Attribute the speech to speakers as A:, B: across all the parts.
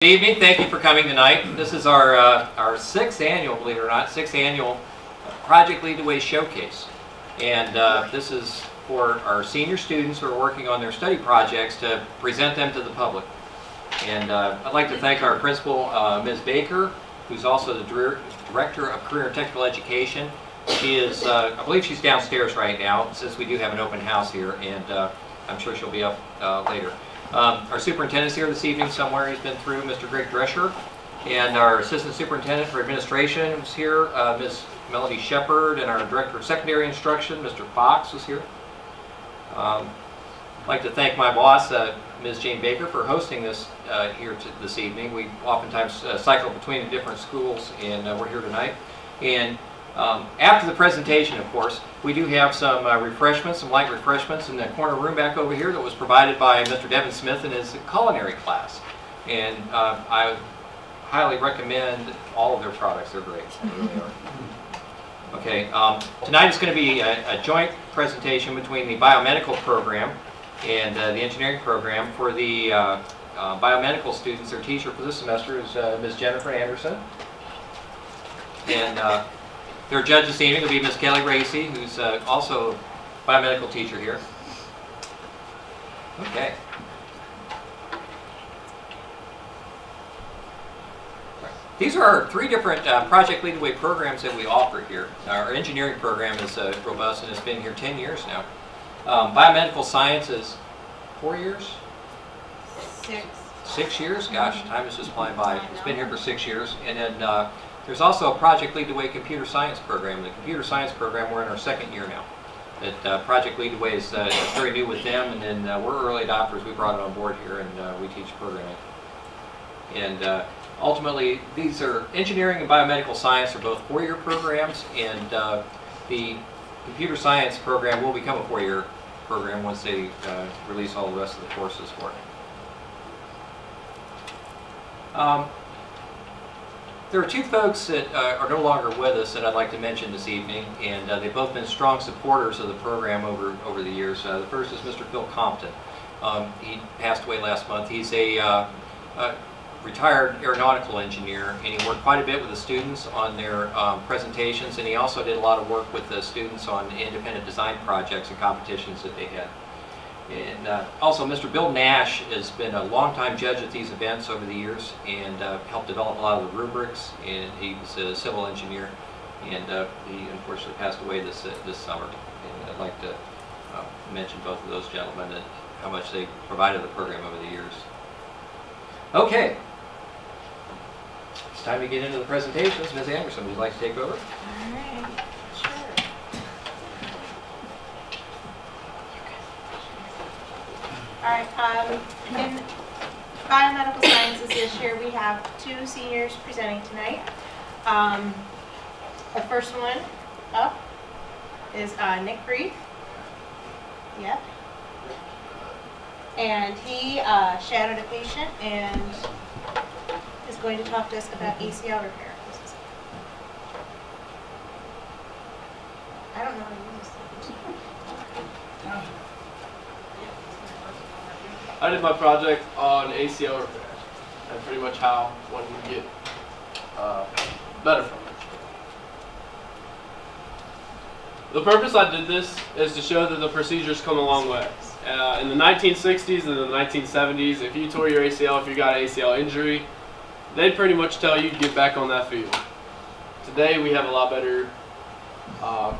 A: Good evening. Thank you for coming tonight. This is our sixth annual, believe it or not, Project Lead the Way Showcase. And this is for our senior students who are working on their study projects to present them to the public. And I'd like to thank our principal, Ms. Baker, who's also the Director of Career and Technical Education. She is, I believe she's downstairs right now, since we do have an open house here, and I'm sure she'll be up later. Our superintendent's here this evening somewhere. He's been through, Mr. Greg Drescher. And our assistant superintendent for administration is here, Ms. Melody Shepard, and our director of secondary instruction, Mr. Fox, is here. I'd like to thank my boss, Ms. Jane Baker, for hosting this here this evening. We oftentimes cycle between the different schools, and we're here tonight. And after the presentation, of course, we do have some refreshments, some light refreshments in the corner room back over here that was provided by Mr. Devin Smith in his culinary class. And I highly recommend all of their products. They're great. They really are. Okay, tonight is going to be a joint presentation between the biomedical program and the engineering program. For the biomedical students, their teacher for this semester is Ms. Jennifer Anderson. And their judge this evening will be Ms. Kelly Racy, who's also a biomedical teacher here. Okay. These are our three different Project Lead the Way programs that we offer here. Our engineering program is robust and has been here 10 years now. Biomedical science is 4 years?
B: 6.
A: 6 years? Gosh, time is just flying by. It's been here for 6 years. And then there's also a Project Lead the Way computer science program. The computer science program, we're in our 2nd year now. That Project Lead the Way is very new with them, and then we're early adopters. We brought it on board here, and we teach programming. And ultimately, these are engineering and biomedical science are both 4-year programs, and the computer science program will become a 4-year program once they release all the rest of the courses for it. There are two folks that are no longer with us that I'd like to mention this evening, and they've both been strong supporters of the program over the years. The first is Mr. Phil Compton. He passed away last month. He's a retired aeronautical engineer, and he worked quite a bit with the students on their presentations, and he also did a lot of work with the students on independent design projects and competitions that they had. And also Mr. Bill Nash has been a longtime judge at these events over the years, and helped develop a lot of the rubrics, and he was a civil engineer, and he unfortunately passed away this summer. And I'd like to mention both of those gentlemen and how much they provided the program over the years. Okay. It's time to get into the presentations. Ms. Anderson, would you like to take over?
B: All right, sure. All right, in biomedical sciences this year, we have 2 seniors presenting tonight. The first one up is Nick Brief. Yep. And he shadowed a patient and is going to talk to us about ACL repair. I don't know how to use this.
C: I did my project on ACL repair and pretty much how one can get better from it. The purpose I did this is to show that the procedures come a long way. In the 1960s and the 1970s, if you tore your ACL, if you got an ACL injury, they'd pretty much tell you to get back on that field. Today we have a lot better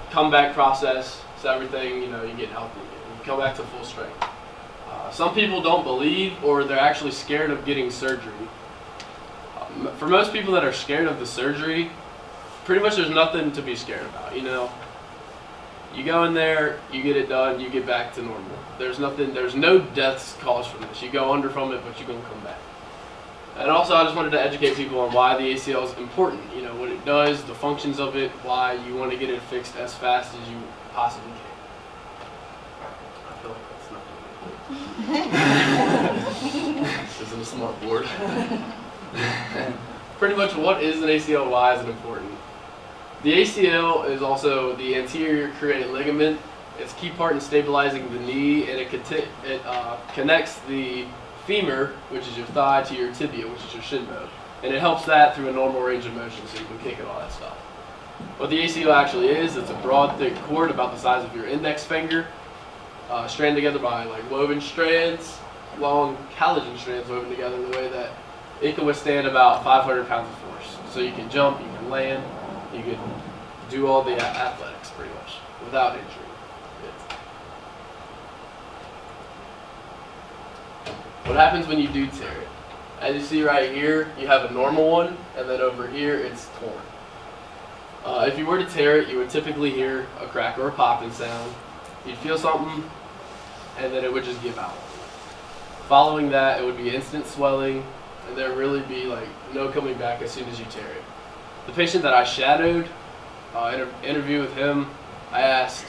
C: comeback process, so everything, you get healthy again. You come back to full strength. Some people don't believe, or they're actually scared of getting surgery. For most people that are scared of the surgery, pretty much there's nothing to be scared about, You go in there, you get it done, you get back to normal. There's no deaths caused from this. You go under from it, but you're going to come back. And also, I just wanted to educate people on why the ACL is important, what it does, the functions of it, why you want to get it fixed as fast as you possibly can. I feel like that's not This isn't a smart board. Pretty much, what is an ACL? Why is it important? The ACL is also the anterior cruated ligament. It's a key part in stabilizing the knee, and it connects the femur, which is your thigh, to your tibia, which is your shin bone. And it helps that through a normal range of motion, so you can kick and all that stuff. What the ACL actually is, it's a broad, thick cord about the size of your index finger, stranded together by like woven strands, long collagen strands woven together in a way that it can withstand about 500 pounds of force. So you can jump, you can land, you can do all the athletics pretty much without injury. What happens when you do tear it? As you see right here, you have a normal one, and then over here it's torn. If you were to tear it, you would typically hear a crack or a popping sound. You'd feel something, and then it would just give out. Following that, it would be instant swelling, and there would really be like no coming back as soon as you tear it. The patient that I shadowed, interview with him, I asked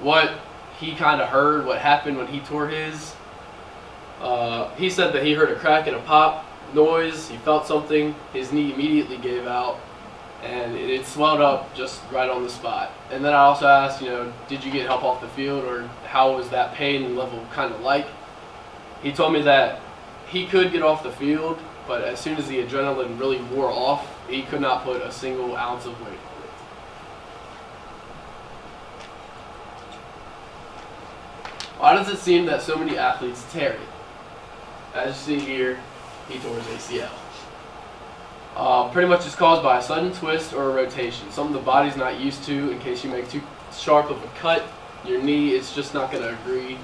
C: what he kind of heard, what happened when he tore his. He said that he heard a crack and a pop noise, he felt something, his knee immediately gave out, and it swelled up just right on the spot. And then I also asked, did you get help off the field, or how was that pain level kind of like? He told me that he could get off the field, but as soon as the adrenaline really wore off, he could not put a single ounce of weight on it. Why does it seem that so many athletes tear it? As you see here, he tore his ACL. Pretty much it's caused by a sudden twist or a rotation, something the body's not used to. In case you make too sharp of a cut, your knee, it's just not going to agree.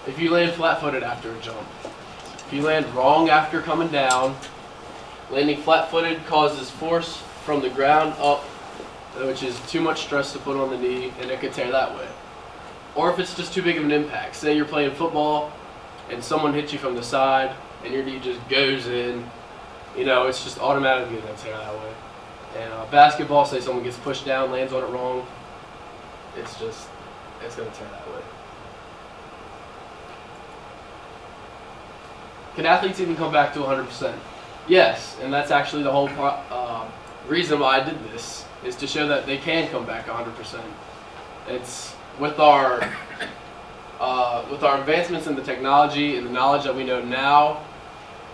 C: If you land flat-footed after a jump, if you land wrong after coming down, landing flat-footed causes force from the ground up, which is too much stress to put on the knee, and it could tear that way. Or if it's just too big of an impact, say you're playing football and someone hits you from the side and your knee just goes in, it's just automatically going to tear that way. And basketball, say someone gets pushed down, lands on it wrong, it's going to tear that way. Can athletes even come back to 100%? Yes, and that's actually the whole reason why I did this, is to show that they can come back 100%. It's with our advancements in the technology and the knowledge that we know now,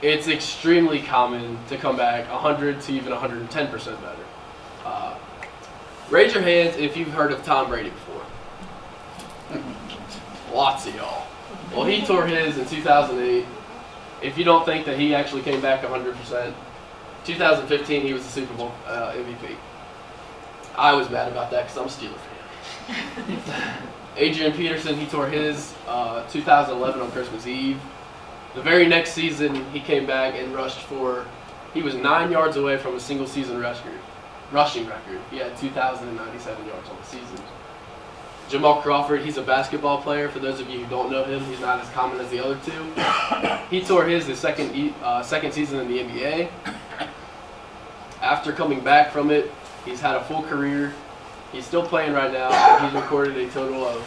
C: it's extremely common to come back 100 to even 110% better. Raise your hands if you've heard of Tom Brady before. Lots of y'all. Well, he tore his in 2008. If you don't think that he actually came back 100%, 2015 he was the Super Bowl MVP. I was mad about that because I'm a Steeler fan. Adrian Peterson, he tore his 2011 on Christmas Eve. The very next season, he came back and he was 9 yards away from a single season rushing record. He had 2,097 yards on the season. Jamal Crawford, he's a basketball player. For those of you who don't know him, he's not as common as the other two. He tore his second season in the NBA. After coming back from it, he's had a full career. He's still playing right now, and he's recorded a total of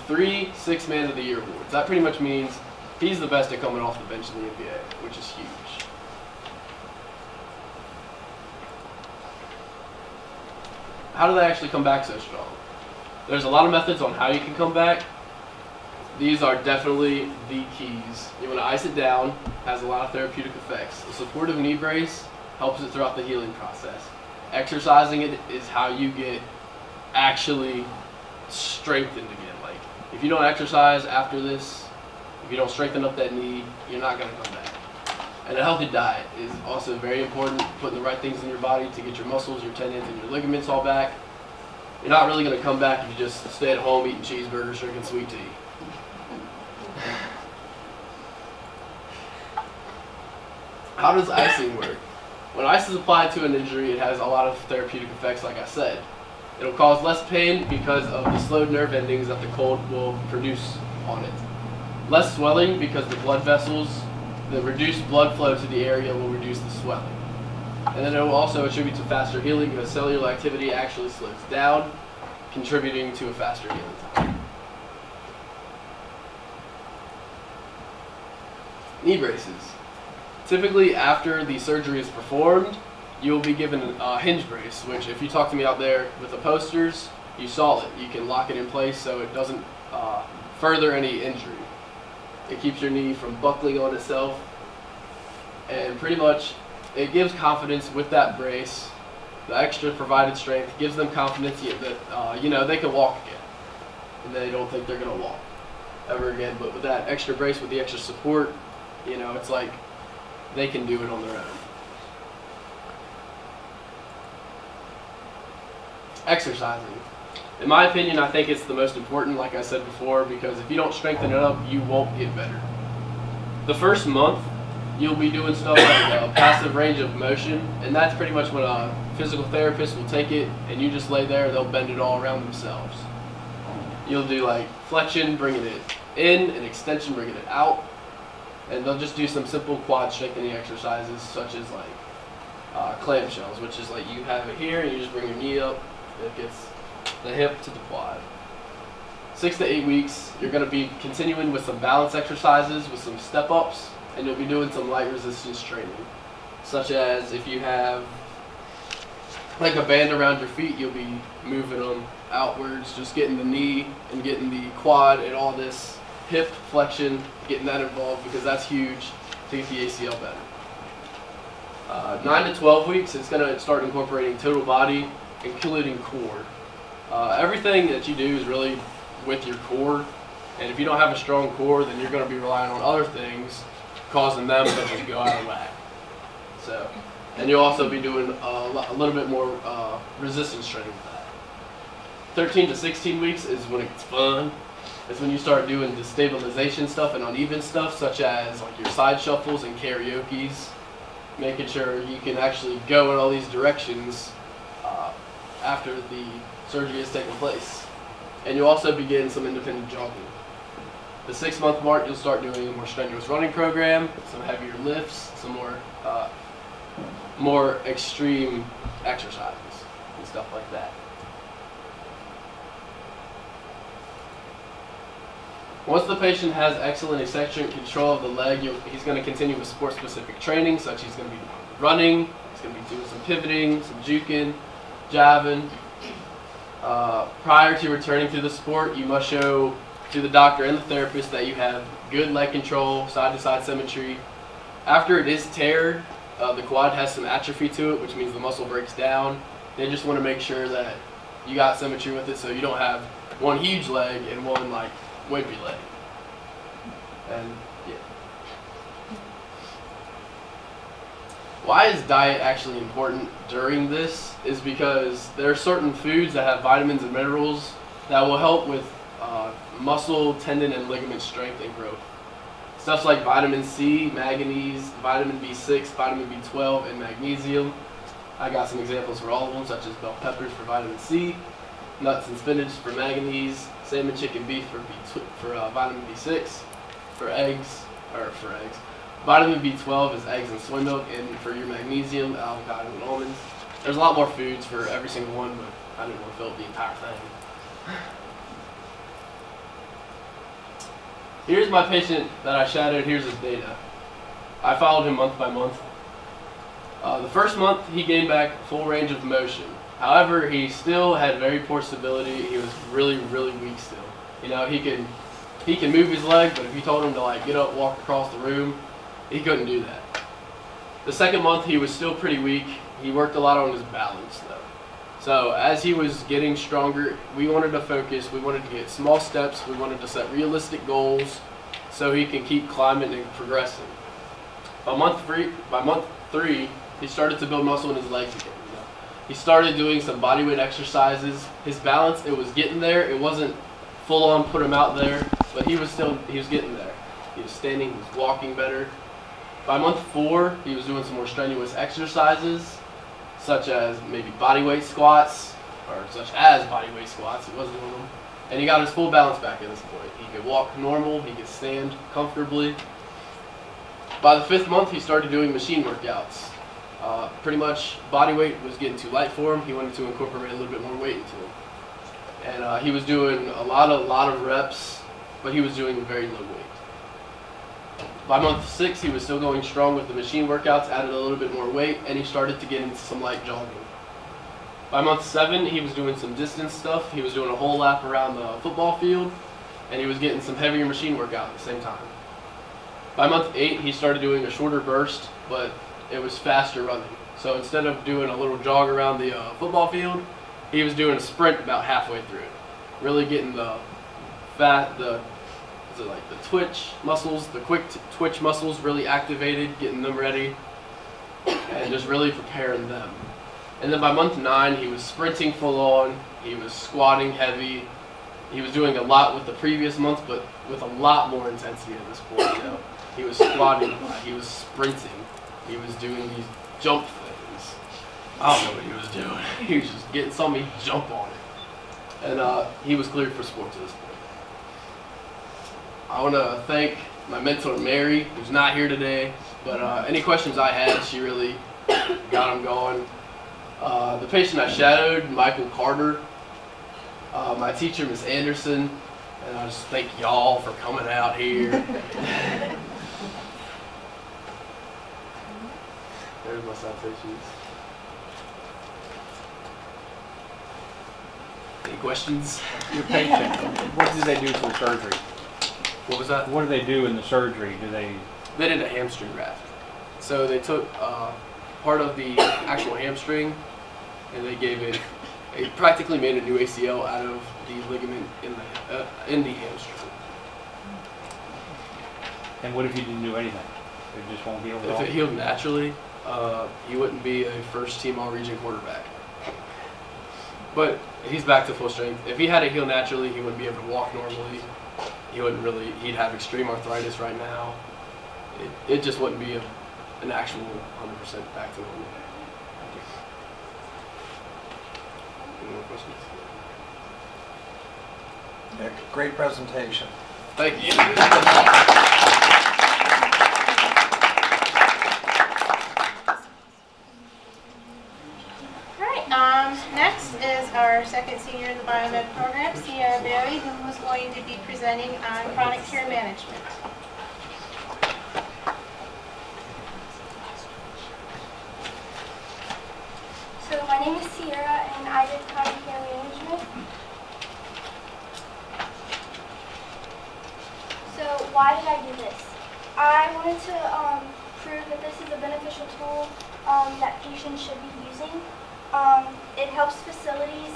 C: 3 Six-Man of the Year awards. That pretty much means he's the best at coming off the bench in the NBA, which is huge. How do they actually come back so strong? There's a lot of methods on how you can come back. These are definitely the keys. You want to ice it down, has a lot of therapeutic effects. A supportive knee brace helps it throughout the healing process. Exercising it is how you get actually strengthened again. Like, if you don't exercise after this, if you don't strengthen up that knee, you're not going to come back. And a healthy diet is also very important, putting the right things in your body to get your muscles, your tendons, and your ligaments all back. You're not really going to come back if you just stay at home eating cheeseburgers, drinking sweet tea. How does icing work? When ice is applied to an injury, it has a lot of therapeutic effects, like I said. It'll cause less pain because of the slowed nerve endings that the cold will produce on it. Less swelling because the blood vessels, the reduced blood flow to the area will reduce the swelling. And then it will also attribute to faster healing because cellular activity actually slows down, contributing to a faster healing time. Knee braces. Typically after the surgery is performed, you will be given a hinge brace, which if you talk to me out there with the posters, you saw it. You can lock it in place so it doesn't further any injury. It keeps your knee from buckling on itself, and pretty much it gives confidence with that brace. The extra provided strength gives them confidence that they can walk again, and they don't think they're going to walk ever again. But with that extra brace, with the extra support, it's like they can do it on their own. Exercising. In my opinion, I think it's the most important, like I said before, because if you don't strengthen it up, you won't get better. The first month, you'll be doing stuff like passive range of motion, and that's pretty much when a physical therapist will take it, and you just lay there, they'll bend it all around themselves. You'll do like flexion, bringing it in, and extension, bringing it out, and they'll just do some simple quad strengthening exercises, such as like clamshells, which is like you have it here, and you just bring your knee up, it gets the hip to the quad. 6 to 8 weeks, you're going to be continuing with some balance exercises, with some step-ups, and you'll be doing some light resistance training, such as if you have like a band around your feet, you'll be moving them outwards, just getting the knee and getting the quad and all this hip flexion, getting that involved, because that's huge to get the ACL better. 9 to 12 weeks, it's going to start incorporating total body, including core. Everything that you do is really with your core, and if you don't have a strong core, then you're going to be relying on other things, causing them to just go out of whack. So, and you'll also be doing a little bit more resistance training with that. 13 to 16 weeks is when it's fun. It's when you start doing the stabilization stuff and uneven stuff, such as like your side shuffles and karaokes, making sure you can actually go in all these directions after the surgery has taken place. And you'll also be getting some independent jogging. The 6-month mark, you'll start doing a more strenuous running program, some heavier lifts, some more extreme exercises and stuff like that. Once the patient has excellent eccentric control of the leg, he's going to continue with sport-specific training, such he's going to be running, he's going to be doing some pivoting, some juking, jabbing. Prior to returning to the sport, you must show to the doctor and the therapist that you have good leg control, side-to-side symmetry. After it is teared, the quad has some atrophy to it, which means the muscle breaks down. They just want to make sure that you got symmetry with it, so you don't have one huge leg and one like wimpy leg. And yeah. Why is diet actually important during this is because there are certain foods that have vitamins and minerals that will help with muscle, tendon, and ligament strength and growth. Stuff like vitamin C, manganese, vitamin B6, vitamin B12, and magnesium. I got some examples for all of them, such as bell peppers for vitamin C, nuts and spinach for manganese, salmon, chicken, beef for vitamin B6, for eggs. Vitamin B12 is eggs and soy milk, and for your magnesium, avocado and almonds. There's a lot more foods for every single one, but I didn't want to fill up the entire thing. Here's my patient that I shadowed. Here's his data. I followed him month by month. The first month, he gained back full range of motion. However, he still had very poor stability. He was really, really weak still. He can move his leg, but if you told him to like get up, walk across the room, he couldn't do that. The second month, he was still pretty weak. He worked a lot on his balance though. So as he was getting stronger, we wanted to focus. We wanted to get small steps. We wanted to set realistic goals so he can keep climbing and progressing. By month three, he started to build muscle in his legs again. He started doing some bodyweight exercises. His balance, it was getting there. It wasn't full on put him out there, but he was getting there. He was standing, he was walking better. By month 4, he was doing some more strenuous exercises, such as maybe bodyweight squats, he wasn't doing them. And he got his full balance back at this point. He could walk normal, he could stand comfortably. By the 5th month, he started doing machine workouts. Pretty much body weight was getting too light for him. He wanted to incorporate a little bit more weight into him. And he was doing a lot of reps, but he was doing very low weight. By month 6, he was still going strong with the machine workouts, added a little bit more weight, and he started to get into some light jogging. By month 7, he was doing some distance stuff. He was doing a whole lap around the football field. and he was getting some heavier machine work out at the same time. By month 8, he started doing a shorter burst, but it was faster running. So instead of doing a little jog around the football field, he was doing a sprint about halfway through it. Really getting the twitch muscles, the quick twitch muscles really activated, getting them ready, and just really preparing them. And then by month 9, he was sprinting full on, he was squatting heavy, he was doing a lot with the previous month, but with a lot more intensity at this point. You know? He was squatting a lot, he was sprinting, he was doing these jump things. I don't know what he was doing. He was just getting somebody to jump on it. And he was cleared for sports at this point. I want to thank my mentor, Mary, who's not here today, but any questions I had, she really got them going. The patient I shadowed, Michael Carter, my teacher, Miss Anderson, and I just thank y'all for coming out here. There's my citations. Any questions?
D: Your patient, what do they do for surgery?
C: What was that?
D: What do they do in the surgery? Do they?
C: They did a hamstring graft. So they took part of the actual hamstring and they gave it, they practically made a new ACL out of the ligament in the hamstring.
D: And what if you didn't do anything? It just won't heal at all?
C: If it healed naturally, he wouldn't be a first-team All-Region quarterback. But he's back to full strength. If he had it heal naturally, he wouldn't be able to walk normally. He wouldn't really, he'd have extreme arthritis right now. It just wouldn't be an actual 100% back to normal. Any more questions?
E: Nick, great presentation.
C: Thank you.
B: Next is our second senior in the biomed program, Sierra Berry, who is going to be presenting on chronic care management.
F: So my name is Sierra and I did chronic care management. So why did I do this? I wanted to prove that this is a beneficial tool that patients should be using. It helps facilities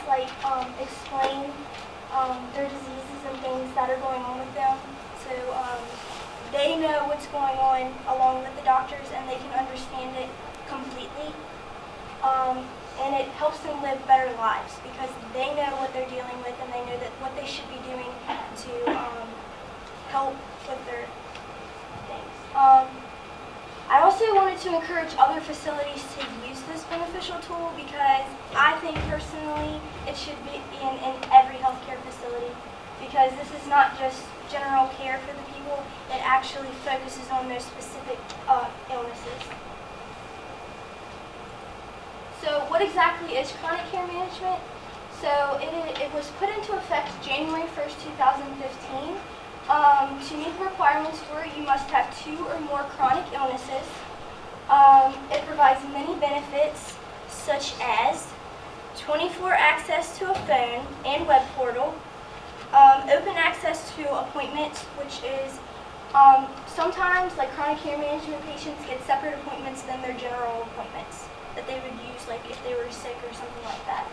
F: explain their diseases and things that are going on with them. So they know what's going on along with the doctors and they can understand it completely. And it helps them live better lives because they know what they're dealing with and they know that what they should be doing to help with their things. I also wanted to encourage other facilities to use this beneficial tool because I think personally it should be in every healthcare facility because this is not just general care for the people, it actually focuses on their specific illnesses. So what exactly is chronic care management? So it was put into effect January 1st, 2015. To meet the requirements for it, you must have 2 or more chronic illnesses. It provides many benefits such as 24 access to a phone and web portal, open access to appointments, which is sometimes like chronic care management patients get separate appointments than their general appointments that they would use like if they were sick or something like that.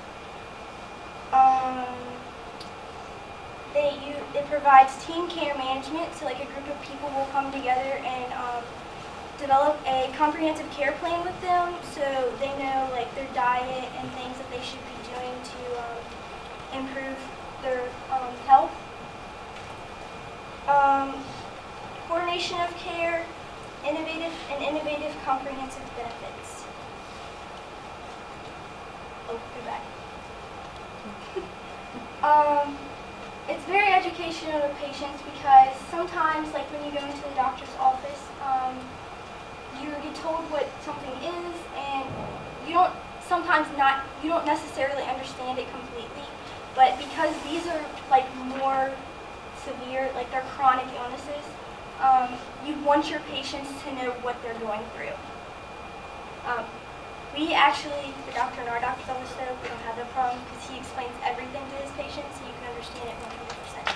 F: It provides team care management, so like a group of people will come together and develop a comprehensive care plan with them, so they know like their diet and things that they should be doing to improve their health. Coordination of care, innovative comprehensive benefits. Oh, go back. It's very educational to patients because sometimes, like when you go into the doctor's office, you get told what something is, and you don't necessarily understand it completely. But because these are like more severe, like they're chronic illnesses, you want your patients to know what they're going through. We actually, the doctor in our doctor's office, though, we don't have that problem because he explains everything to his patients so you can understand it 100%.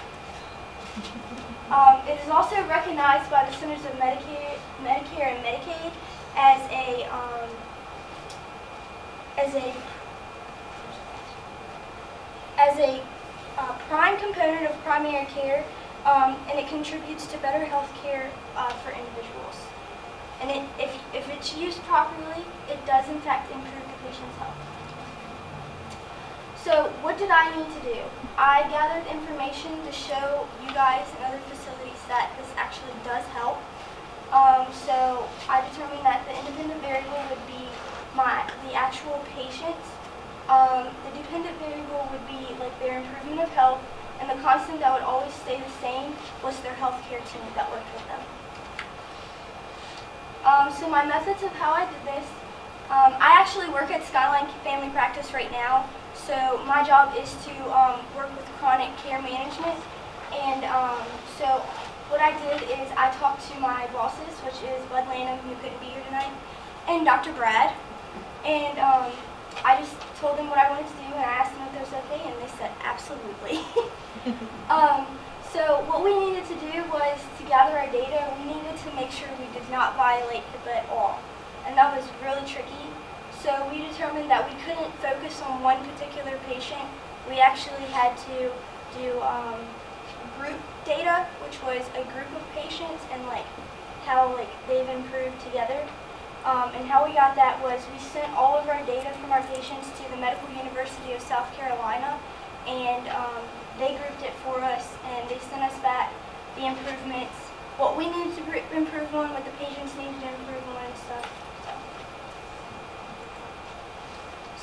F: It is also recognized by the Centers of Medicare and Medicaid as a prime component of primary care, and it contributes to better health care for individuals. And if it's used properly, it does in fact improve the patient's health. So what did I need to do? I gathered information to show you guys and other facilities that this actually does help. So I determined that the independent variable would be the actual patients. The dependent variable would be like their improvement of health, and the constant that would always stay the same was their healthcare team that worked with them. So my methods of how I did this, I actually work at Skyline Family Practice right now. So my job is to work with chronic care management, and so what I did is I talked to my bosses, which is Bud Lanham, who couldn't be here tonight, and Dr. Brad, and I just told them what I wanted to do, and I asked them if it was okay, and they said absolutely. So what we needed to do was to gather our data. We needed to make sure we did not violate HIPAA at all, and that was really tricky. So we determined that we couldn't focus on one particular patient. We actually had to do group data, which was a group of patients and how they've improved together. And how we got that was we sent all of our data from our patients to the Medical University of South Carolina, and they grouped it for us, and they sent us back the improvements, what we needed to improve on, what the patients needed to improve on, and stuff.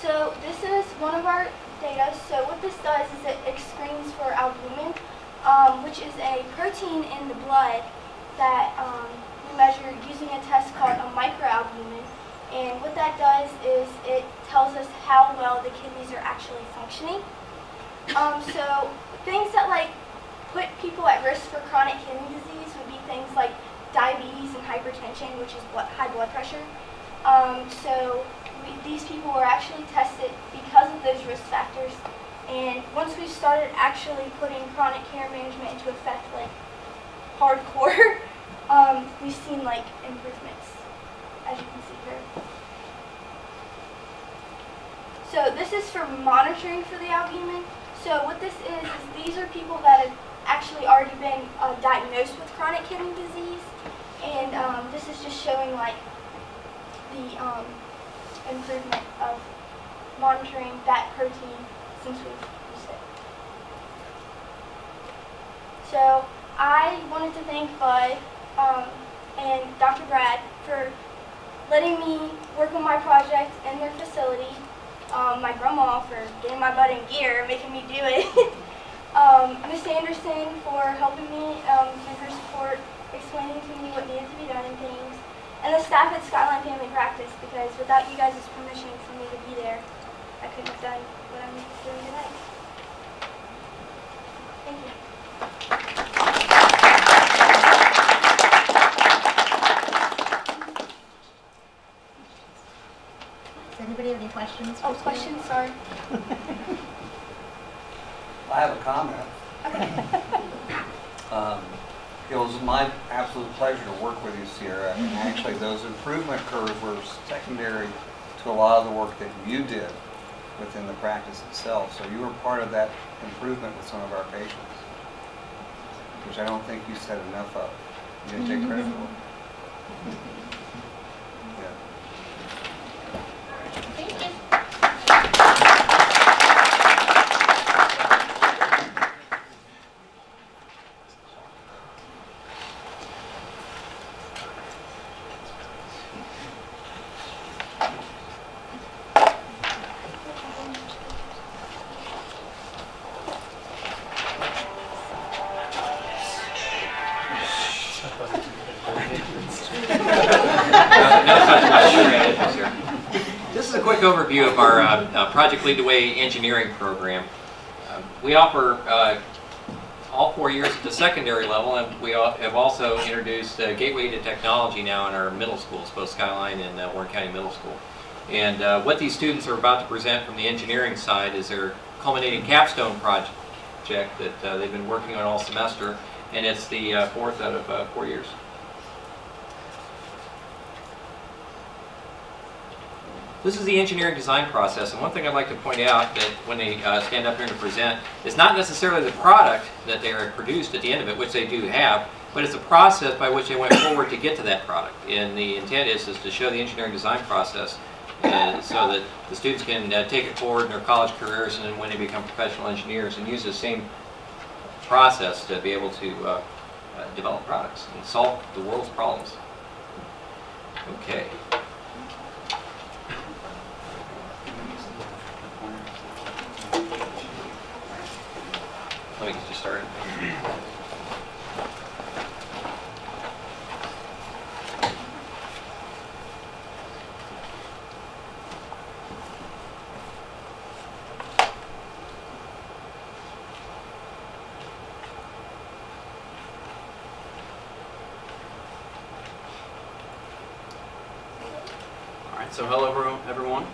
F: So this is one of our data. So what this does is it screens for albumin, which is a protein in the blood that we measure using a test called a microalbumin. And what that does is it tells us how well the kidneys are actually functioning. So things that put people at risk for chronic kidney disease would be things like diabetes and hypertension, which is high blood pressure. So these people were actually tested because of those risk factors. And once we started actually putting chronic care management into effect, hardcore, we've seen improvements, as you can see here. So this is for monitoring for the albumin. So what this is these are people that have actually already been diagnosed with chronic kidney disease, and this is just showing the improvement of monitoring that protein since we've used it. So I wanted to thank Bud and Dr. Brad for letting me work on my project in their facility, my grandma for getting my butt in gear, making me do it, Miss Anderson for helping me and her support, explaining to me what needed to be done and things, and the staff at Skyline Family Practice, because without you guys' permission for me to be there, I couldn't have done what I'm doing tonight. Thank you.
G: Does anybody have any questions?
F: Oh, questions, sorry.
E: I have a comment. It was my absolute pleasure to work with you, Sierra, and actually those improvement curves were secondary to a lot of the work that you did within the practice itself. So you were part of that improvement with some of our patients, which I don't think you said enough of. You didn't take credit for it. Yeah.
G: Thank you.
A: This is a quick overview of our Project Lead the Way engineering program. We offer all 4 years at the secondary level, and we have also introduced Gateway to Technology now in our middle schools, both Skyline and Warren County Middle School. And what these students are about to present from the engineering side is their culminating capstone project project that they've been working on all semester, and it's the fourth out of 4 years. This is the engineering design process, and one thing I'd like to point out that when they stand up here to present is not necessarily the product that they are produced at the end of it, which they do have, but it's the process by which they went forward to get to that product. And the intent is to show the engineering design process so that the students can take it forward in their college careers and then when they become professional engineers and use the same process to be able to develop products and solve the world's problems. Okay. Let me get you started.
H: Alright, so hello everyone.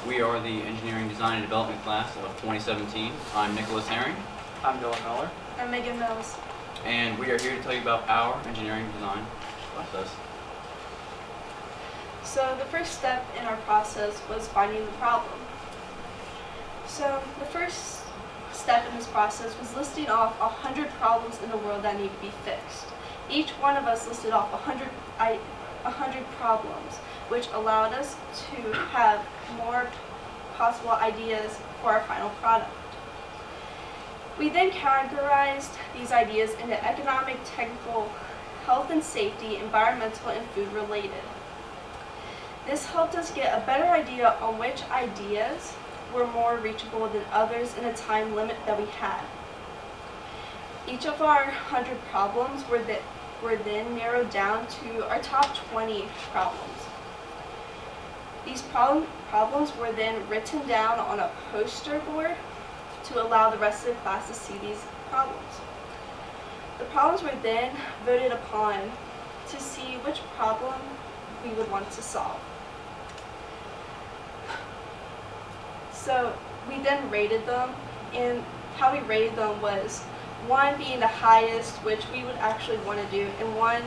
H: We are the Engineering Design and Development class of 2017. I'm Nicholas Herring,
D: I'm Dylan Miller.
B: I'm Megan Mills.
H: and we are here to tell you about our engineering design process.
F: So the first step in our process was finding the problem. So the first step in this process was listing off 100 problems in the world that need to be fixed. Each one of us listed off 100 problems, which allowed us to have more possible ideas for our final product. We then categorized these ideas into economic, technical, health and safety, environmental, and food related. This helped us get a better idea on which ideas were more reachable than others in a time limit that we had. Each of our 100 problems were then narrowed down to our top 20 problems. These problems were then written down on a poster board to allow the rest of the class to see these problems. The problems were then voted upon to see which problem we would want to solve. So we then rated them, and how we rated them was 1 being the highest, which we would actually want to do, and 1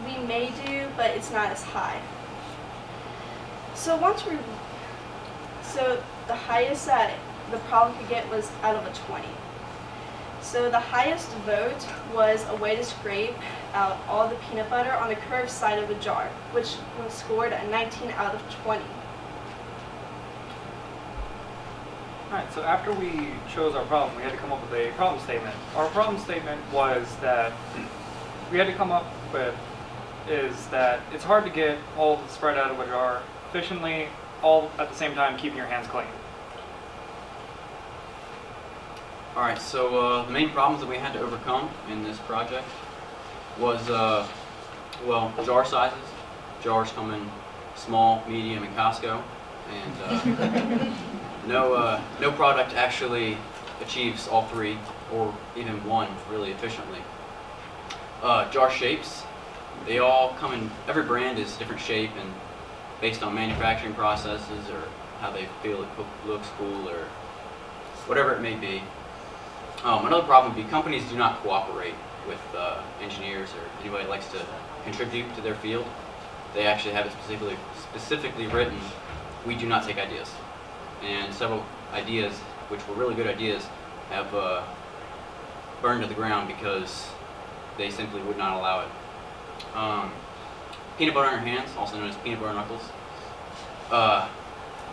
F: we may do, but it's not as high. So the highest that the problem could get was out of a 20. So the highest vote was a way to scrape out all the peanut butter on the curved side of a jar, which was scored a 19 out of 20.
D: Alright, so after we chose our problem, we had to come up with a problem statement. Our problem statement was that we had to come up with is that it's hard to get all spread out of a jar efficiently, all at the same time keeping your hands clean.
H: Alright, so the main problems that we had to overcome in this project was, jar sizes. Jars come in small, medium, and Costco, and no product actually achieves all 3 or even 1 really efficiently. Jar shapes, they all come in, every brand is different shape and based on manufacturing processes or how they feel it looks cool or whatever it may be. Another problem would be companies do not cooperate with engineers or anybody that likes to contribute to their field. They actually have it specifically written, we do not take ideas. And several ideas, which were really good ideas, have burned to the ground because they simply would not allow it. Peanut butter on your hands, also known as peanut butter knuckles.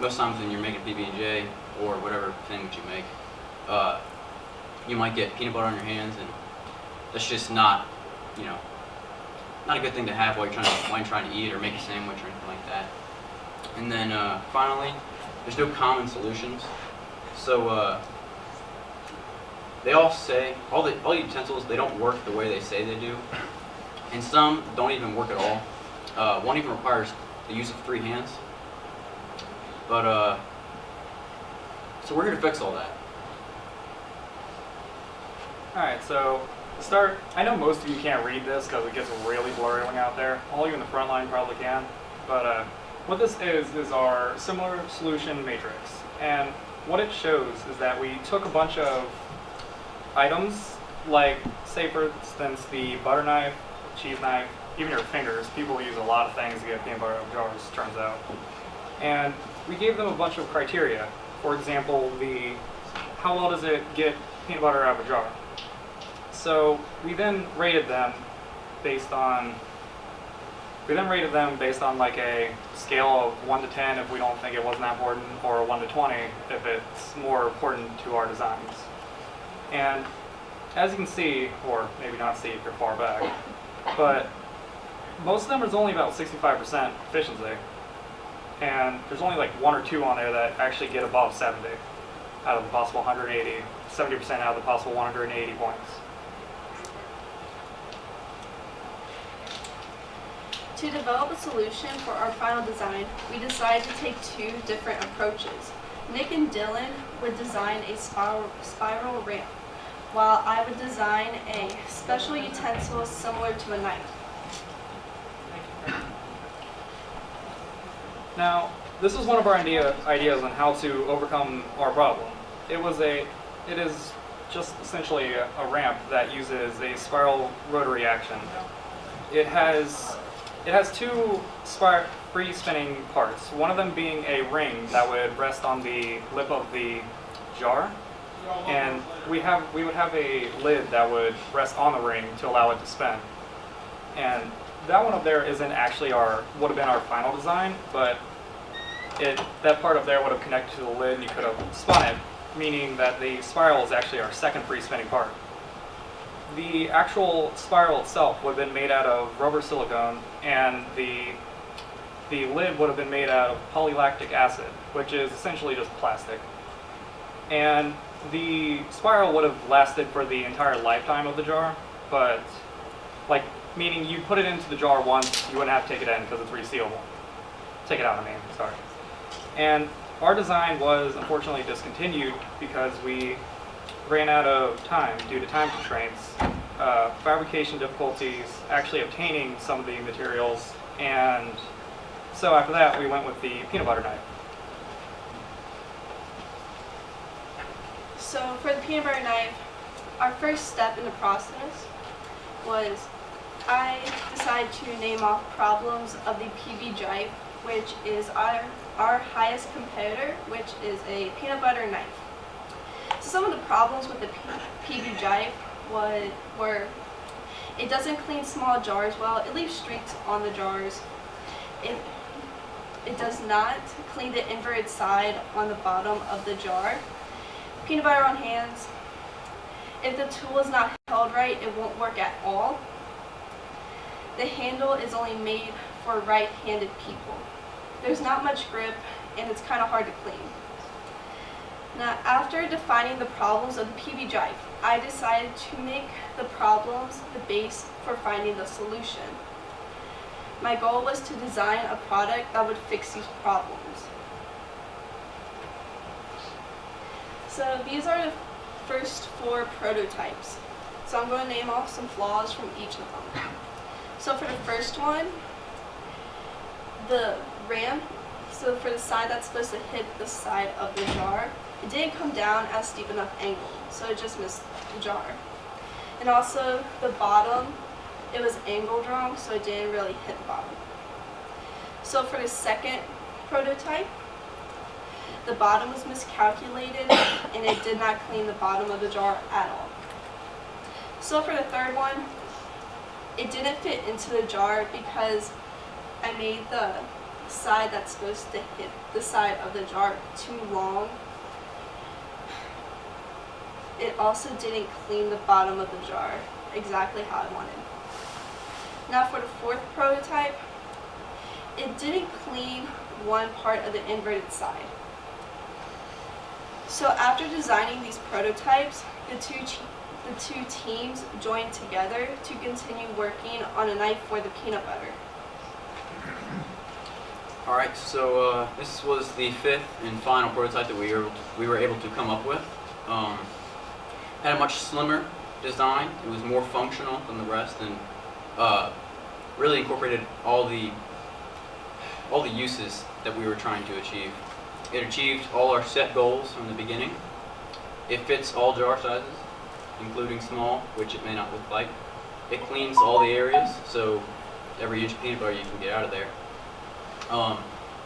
H: Most times when you're making PB&J or whatever thing that you make, you might get peanut butter on your hands, and that's just not a good thing to have while you're trying to eat or make a sandwich or anything like that. And then finally, there's no common solutions. So they all say all the utensils, they don't work the way they say they do, and some don't even work at all. One even requires the use of 3 hands. But so we're here to fix all that.
D: Alright, so to start, I know most of you can't read this because it gets really blurry when you're out there. All you in the front line probably can. But what this is our similar solution matrix. And what it shows is that we took a bunch of items, like say for instance the butter knife, cheese knife, even your fingers. People use a lot of things to get peanut butter out of jars, turns out. And we gave them a bunch of criteria. For example, how well does it get peanut butter out of a jar? So we then rated them based on like a scale of 1 to 10 if we don't think it wasn't that important, or 1 to 20 if it's more important to our designs. And as you can see, or maybe not see if you're far back, but most of them is only about 65% efficiency. And there's only like 1 or 2 on there that actually get above 70 out of the possible 180, 70% out of the possible 180 points.
I: To develop a solution for our final design, we decided to take 2 different approaches. Nick and Dylan would design a spiral ramp, while I would design a special utensil similar to a knife.
D: Now, this was one of our ideas on how to overcome our problem. It is just essentially a ramp that uses a spiral rotary action. It has 2 free spinning parts, one of them being a ring that would rest on the lip of the jar, and we would have a lid that would rest on the ring to allow it to spin. And that one up there isn't actually would have been our final design, but that part up there would have connected to the lid and you could have spun it, meaning that the spiral is actually our second free spinning part. The actual spiral itself would have been made out of rubber silicone, and the lid would have been made out of polylactic acid, which is essentially just plastic. And the spiral would have lasted for the entire lifetime of the jar, but meaning you put it into the jar once, you wouldn't have to take it in because it's resealable. Take it out, I mean, sorry. And our design was unfortunately discontinued because we ran out of time due to time constraints, fabrication difficulties, actually obtaining some of the materials, and so after that we went with the peanut butter knife.
I: So for the peanut butter knife, our first step in the process was I decided to name off problems of the PB Jive, which is our highest competitor, which is a peanut butter knife. So some of the problems with the PB Jive were it doesn't clean small jars well. It leaves streaks on the jars. It does not clean the inverted side on the bottom of the jar. Peanut butter on hands. If the tool is not held right, it won't work at all. The handle is only made for right-handed people. There's not much grip, and it's kind of hard to clean. Now, after defining the problems of the PB Jive, I decided to make the problems the base for finding the solution. My goal was to design a product that would fix these problems. So these are the first 4 prototypes. So I'm going to name off some flaws from each of them. So for the first one, the ramp, so for the side that's supposed to hit the side of the jar, it didn't come down at a steep enough angle, so it just missed the jar. And also the bottom, it was angled wrong, so it didn't really hit the bottom. So for the second prototype, the bottom was miscalculated and it did not clean the bottom of the jar at all. So for the third one, it didn't fit into the jar because I made the side that's supposed to hit the side of the jar too long. It also didn't clean the bottom of the jar exactly how I wanted. Now for the fourth prototype, it didn't clean one part of the inverted side. So after designing these prototypes, the two teams joined together to continue working on a knife for the peanut butter.
H: All right, so this was the 5th and final prototype that we were able to come up with. Had a much slimmer design. It was more functional than the rest, and really incorporated all the uses that we were trying to achieve. It achieved all our set goals from the beginning. It fits all jar sizes, including small, which it may not look like. It cleans all the areas, so every inch of peanut butter you can get out of there.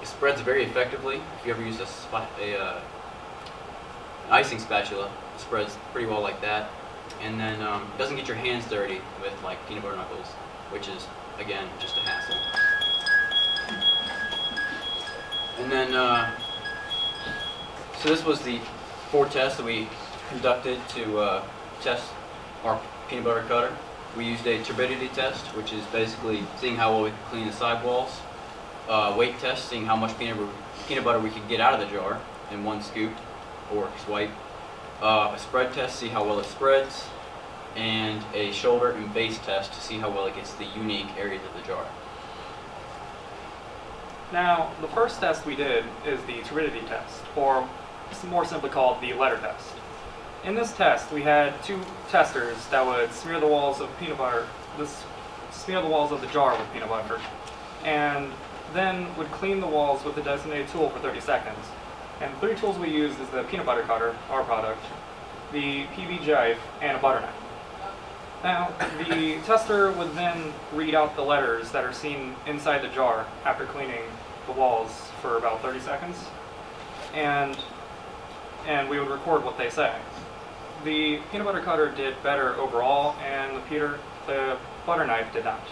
H: It spreads very effectively. If you ever use an icing spatula, it spreads pretty well like that. And then it doesn't get your hands dirty with like peanut butter knuckles, which is, again, just a hassle. And then, so this was the 4 tests that we conducted to test our peanut butter cutter. We used a turbidity test, which is basically seeing how well we can clean the sidewalls. Weight test, seeing how much peanut butter we could get out of the jar in one scoop or swipe. A spread test, see how well it spreads. And a shoulder and base test to see how well it gets the unique areas of the jar.
D: Now, the first test we did is the turbidity test, or more simply called the letter test. In this test, we had 2 testers that would smear the walls of peanut butter, smear the walls of the jar with peanut butter, and then would clean the walls with the designated tool for 30 seconds. And the 3 tools we used is the peanut butter cutter, our product, the PB Jive, and a butter knife. Now, the tester would then read out the letters that are seen inside the jar after cleaning the walls for about 30 seconds, and we would record what they say. The peanut butter cutter did better overall, and the butter knife did not.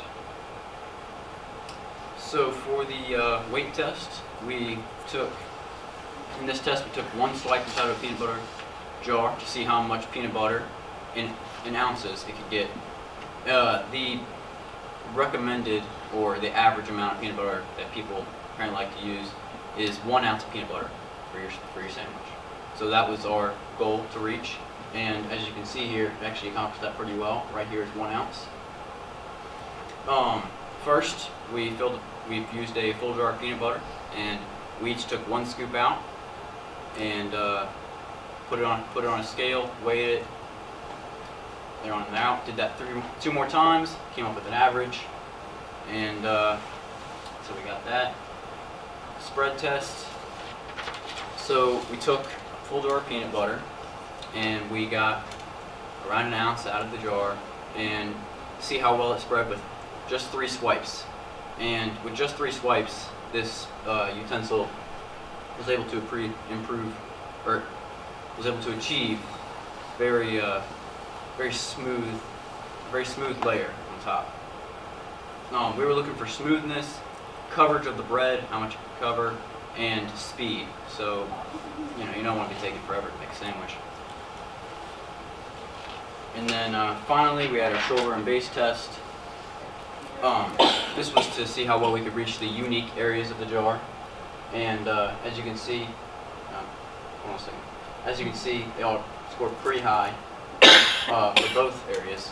H: So for the weight test, in this test we took 1 swipe inside of a peanut butter jar to see how much peanut butter in ounces it could get. The recommended, or the average amount of peanut butter that people apparently like to use is 1 ounce of peanut butter for your sandwich. So that was our goal to reach, and as you can see here, it actually accomplished that pretty well. Right here is 1 ounce. First, we've used a full jar of peanut butter, and we each took 1 scoop out and put it on a scale, weighed it, there on and out. Did that 2 more times, came up with an average, and so we got that. Spread test. So we took a full jar of peanut butter, and we got around 1 ounce out of the jar, and see how well it spread with just 3 swipes. And with just 3 swipes, this utensil was able to achieve very smooth layer on top. We were looking for smoothness, coverage of the bread, how much it could cover, and speed. So, you don't want to be taking forever to make a sandwich. And then finally, we had our shoulder and base test. This was to see how well we could reach the unique areas of the jar. And as you can see, hold on a second. As you can see, they all scored pretty high for both areas.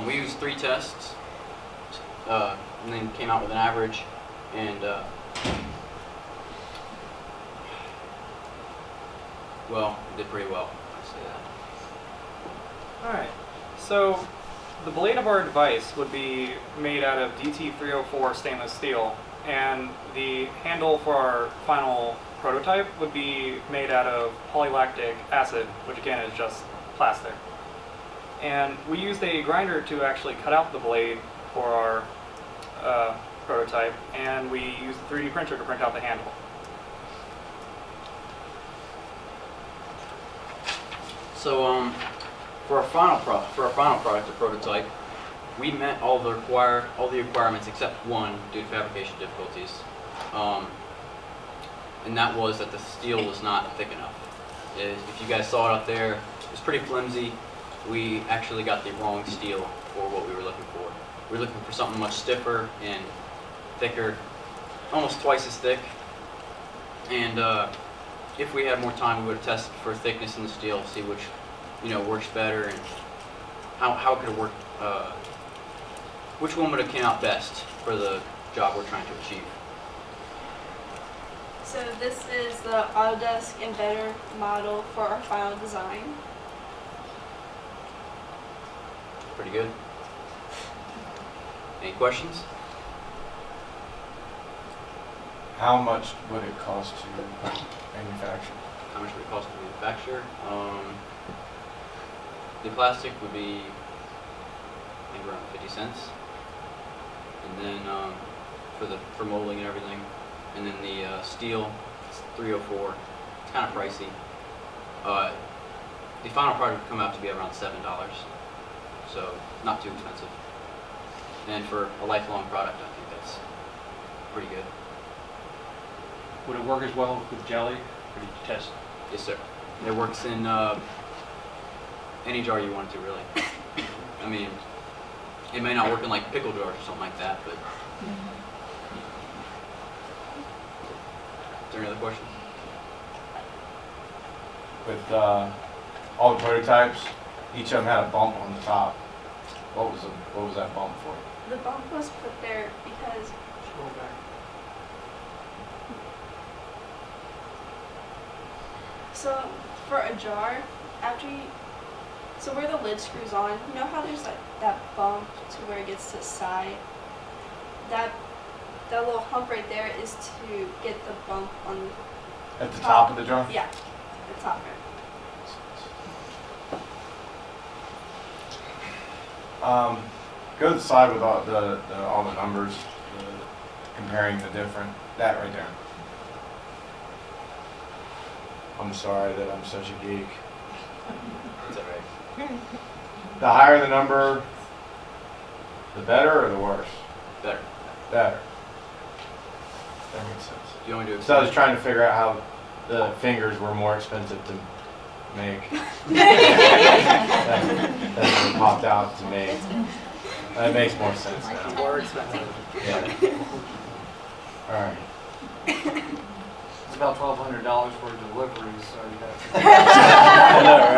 H: We used 3 tests, and then came out with an average, and well, we did pretty well, I'd say that.
D: Alright, so the blade of our device would be made out of DT304 stainless steel, and the handle for our final prototype would be made out of polylactic acid, which again is just plastic. And we used a grinder to actually cut out the blade for our prototype, and we used a 3D printer to print out the handle.
H: So for our final product, the prototype, we met all the requirements except one due to fabrication difficulties, and that was that the steel was not thick enough. If you guys saw it up there, it was pretty flimsy. We actually got the wrong steel for what we were looking for. We were looking for something much stiffer and thicker, almost twice as thick. And if we had more time, we would have tested for thickness in the steel, see which works better and how could it work. Which one would have came out best for the job we're trying to achieve.
I: So this is the Autodesk Inventor model for our final design.
H: Pretty good. Any questions?
J: How much would it cost to manufacture?
H: How much would it cost to manufacture? The plastic would be, I think, around 50 cents. And then for molding and everything. And then the steel, it's $304. It's kind of pricey. The final product would come out to be around $7, so not too expensive. And for a lifelong product, I think that's pretty good.
K: Would it work as well with jelly, or did you test?
H: Yes, sir. It works in any jar you want it to, really. I mean, it may not work in like pickle jars or something like that, but. Is there any other questions?
J: With all the prototypes, each of them had a bump on the top. What was that bump for?
I: The bump was put there because
D: Scroll back.
I: so for a jar, so where the lid screws on, you know how there's like that bump to where it gets to the side? That little hump right there is to get the bump on
J: At the top of the jar?
I: yeah, the top right.
J: Go to the side with all the numbers, comparing the different, that right there. I'm sorry that I'm such a geek.
H: It's all right.
J: The higher the number, the better or the worse?
H: Better.
J: Better. That makes sense.
H: Do you want me to
J: So I was trying to figure out how the fingers were more expensive to make. That's what popped out to me. That makes more sense now.
D: More expensive.
J: Yeah. All right.
D: It's about $1,200 for deliveries, so you got.
J: I know, right?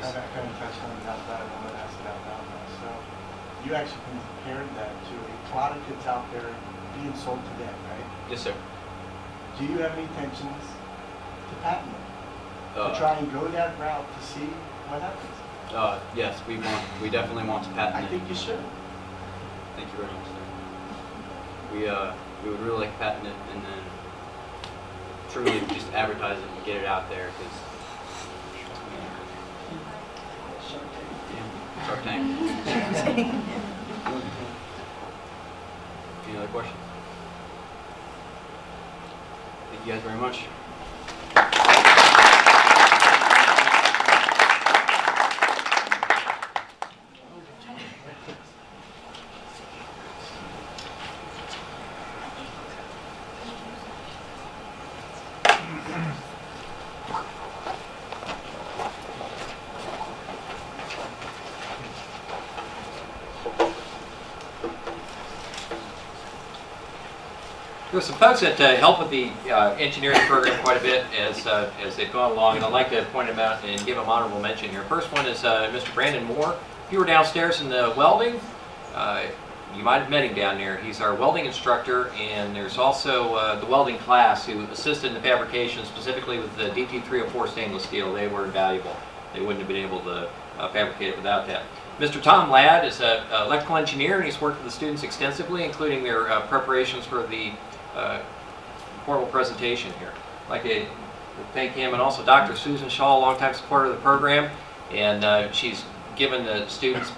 L: I kind of touched on it out loud, I'm going to ask it out loud now. So you actually compared that to a product that's out there being sold today, right?
H: Yes, sir.
L: Do you have any intentions to patent it? To try and go that route to see what happens?
H: Yes, we definitely want to patent
L: I
H: it.
L: think you should.
H: Thank you very much, sir. We would really like to patent it and then truly just advertise it and get it out there because Shark Tank. Any other questions? Thank you guys very much.
A: There were some folks that help with the engineering program quite a bit as they've gone along, and I'd like to point them out and give them honorable mention here. First one is Mr. Brandon Moore. If you were downstairs in the welding, you might have met him down there. He's our welding instructor, and there's also the welding class who assisted in the fabrication, specifically with the DT304 stainless steel. They were invaluable. They wouldn't have been able to fabricate it without that. Mr. Tom Ladd is an electrical engineer, and he's worked with the students extensively, including their preparations for the formal presentation here. I'd like to thank him, and also Dr. Susan Shaw, a longtime supporter of the program, and she's given the students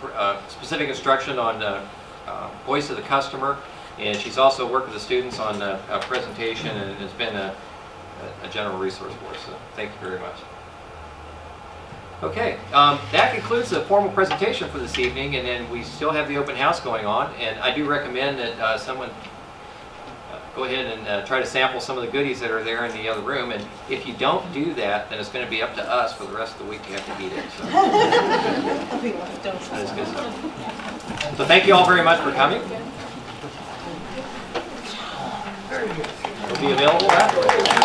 A: specific instruction on voice of the customer, and she's also worked with the students on presentation, and has been a general resource for us, so thank you very much. Okay, that concludes the formal presentation for this evening, and then we still have the open house going on, and I do recommend that someone go ahead and try to sample some of the goodies that are there in the other room, and if you don't do that, then it's going to be up to us for the rest of the week. You have to eat it. So. That is good stuff. So thank you all very much for coming. We'll be available afterwards.